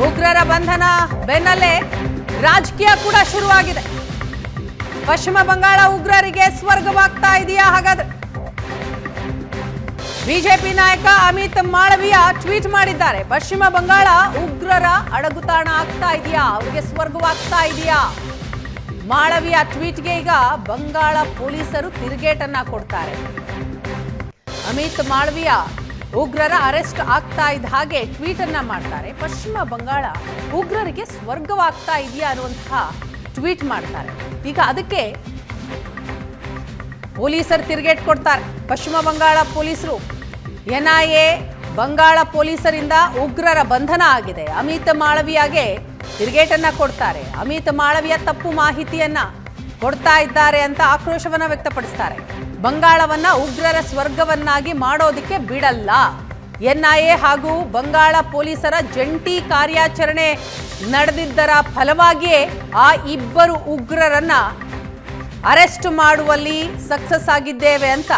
ಉಗ್ರರ ಬಂಧನ ಬೆನ್ನಲ್ಲೇ ರಾಜಕೀಯ ಕೂಡ ಶುರುವಾಗಿದೆ. ಪಶ್ಚಿಮ ಬಂಗಾಳ ಉಗ್ರರಿಗೆ ಸ್ವರ್ಗವಾಗ್ತಾ ಇದೆಯಾ? ಹಾಗಾದ್ರೆ ಬಿಜೆಪಿ ನಾಯಕ ಅಮಿತ್ ಮಾಳವಿಯಾ ಟ್ವೀಟ್ ಮಾಡಿದ್ದಾರೆ. ಪಶ್ಚಿಮ ಬಂಗಾಳ ಉಗ್ರರ ಅಡಗುತಾಣ ಆಗ್ತಾ ಇದೆಯಾ, ಅವರಿಗೆ ಸ್ವರ್ಗವಾಗ್ತಾ ಇದೆಯಾ? ಮಾಳವಿಯಾ ಟ್ವೀಟ್ಗೆ ಈಗ ಬಂಗಾಳ ಪೊಲೀಸರು ತಿರುಗೇಟನ್ನ ಕೊಡ್ತಾರೆ. ಅಮಿತ್ ಮಾಳವಿಯಾ ಉಗ್ರರ ಅರೆಸ್ಟ್ ಆಗ್ತಾ ಇದ್ದ ಹಾಗೆ ಟ್ವೀಟ್ ಅನ್ನ ಮಾಡ್ತಾರೆ. ಪಶ್ಚಿಮ ಬಂಗಾಳ ಉಗ್ರರಿಗೆ ಸ್ವರ್ಗವಾಗ್ತಾ ಇದೆಯಾ ಅನ್ನುವಂತಹ ಟ್ವೀಟ್ ಮಾಡ್ತಾರೆ. ಈಗ ಅದಕ್ಕೆ ಪೊಲೀಸರು ತಿರುಗೇಟ್ ಕೊಡ್ತಾರೆ. ಪಶ್ಚಿಮ ಬಂಗಾಳ ಪೊಲೀಸರು ಎನ್ಐಎ ಬಂಗಾಳ ಪೊಲೀಸರಿಂದ ಉಗ್ರರ ಬಂಧನ ಆಗಿದೆ. ಅಮಿತ್ ಮಾಳವಿಯಾಗೆ ತಿರುಗೇಟನ್ನ ಕೊಡ್ತಾರೆ. ಅಮಿತ್ ಮಾಳವಿಯಾ ತಪ್ಪು ಮಾಹಿತಿಯನ್ನ ಕೊಡ್ತಾ ಇದ್ದಾರೆ ಅಂತ ಆಕ್ರೋಶವನ್ನ ವ್ಯಕ್ತಪಡಿಸ್ತಾರೆ. ಬಂಗಾಳವನ್ನ ಉಗ್ರರ ಸ್ವರ್ಗವನ್ನಾಗಿ ಮಾಡೋದಕ್ಕೆ ಬಿಡಲ್ಲ. ಎನ್ಐಎ ಹಾಗೂ ಬಂಗಾಳ ಪೊಲೀಸರ ಜಂಟಿ ಕಾರ್ಯಾಚರಣೆ ನಡೆದಿದ್ದರ ಫಲವಾಗಿಯೇ ಆ ಇಬ್ಬರು ಉಗ್ರರನ್ನ ಅರೆಸ್ಟ್ ಮಾಡುವಲ್ಲಿ ಸಕ್ಸಸ್ ಆಗಿದ್ದೇವೆ ಅಂತ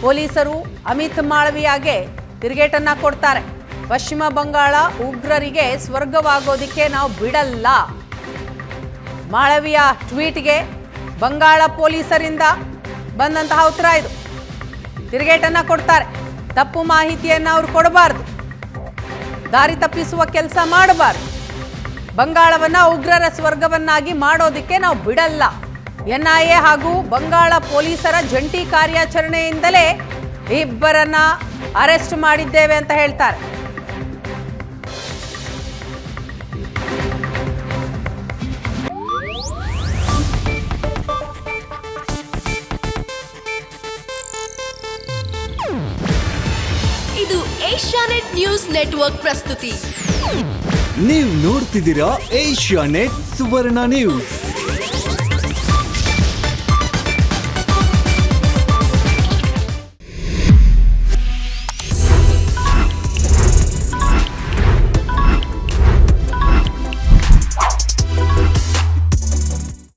ಪೊಲೀಸರು ಅಮಿತ್ ಮಾಳವಿಯಾಗೆ ತಿರುಗೇಟನ್ನ ಕೊಡ್ತಾರೆ. ಪಶ್ಚಿಮ ಬಂಗಾಳ ಉಗ್ರರಿಗೆ ಸ್ವರ್ಗವಾಗೋದಿಕ್ಕೆ ನಾವು ಬಿಡಲ್ಲ. ಮಾಳವಿಯಾ ಟ್ವೀಟ್ಗೆ ಬಂಗಾಳ ಪೊಲೀಸರಿಂದ ಬಂದಂತಹ ಉತ್ತರ ಇದು. ತಿರುಗೇಟನ್ನ ಕೊಡ್ತಾರೆ. ತಪ್ಪು ಮಾಹಿತಿಯನ್ನು ಅವರು ಕೊಡಬಾರ್ದು, ದಾರಿ ತಪ್ಪಿಸುವ ಕೆಲಸ ಮಾಡಬಾರ್ದು. ಬಂಗಾಳವನ್ನ ಉಗ್ರರ ಸ್ವರ್ಗವನ್ನಾಗಿ ಮಾಡೋದಿಕ್ಕೆ ನಾವು ಬಿಡಲ್ಲ. ಎನ್ಐಎ ಹಾಗೂ ಬಂಗಾಳ ಪೊಲೀಸರ ಜಂಟಿ ಕಾರ್ಯಾಚರಣೆಯಿಂದಲೇ ಇಬ್ಬರನ್ನ ಅರೆಸ್ಟ್ ಮಾಡಿದ್ದೇವೆ ಅಂತ ಹೇಳ್ತಾರೆ. ಇದು ಏಷ್ಯಾನೆಟ್ ನ್ಯೂಸ್ ನೆಟ್ವರ್ಕ್ ಪ್ರಸ್ತುತಿ. ನೀವು ನೋಡ್ತಿದ್ದೀರಾ ಏಷ್ಯಾನೆಟ್ ಸುವರ್ಣ ನ್ಯೂಸ್.